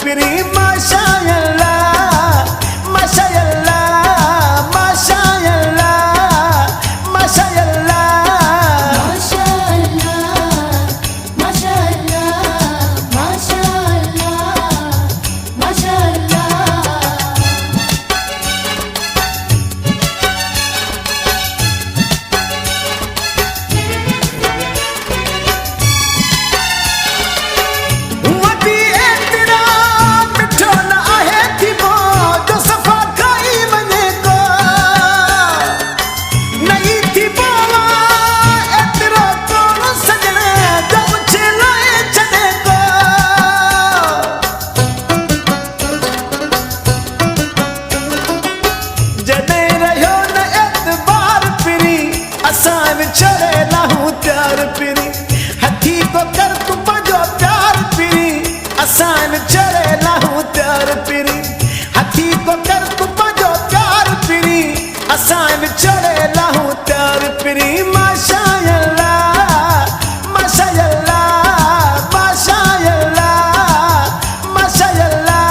पिरी माशाअल्लाह माशाअल्लाह माशाअल्लाह माशाअल्लाह चढ़े लाहूं प्यार पिरी हथी को कर तू पंजो प्यार पिरी असान चढ़े लाहूं प्यार पिरी हथी को कर तू पंजो प्यार पिरी असान चढ़े लाहूं प्यार पिरी माशाअल्लाह माशाअल्लाह माशाअल्लाह माशाअल्लाह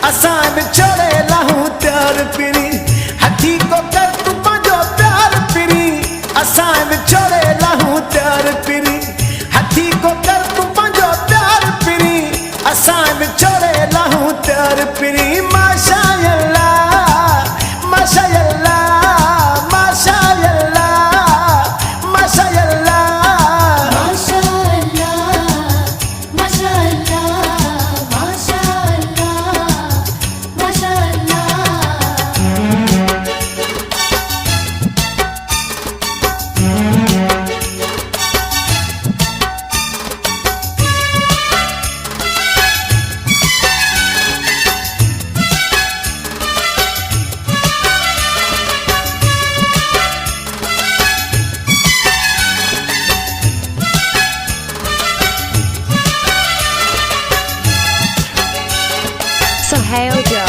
असान चढ़े लाहूं प्यार पिरी हथी को कर तू पंजो प्यार पिरी असान चढ़े लाहूं प्यार पिरी हथी को कर तू पंजो प्यार पिरी असान चढ़े लाहूं प्यार पिरी माशाअल्लाह माशाअल्लाह माशाअल्लाह माशाअल्लाह Sohail Joe.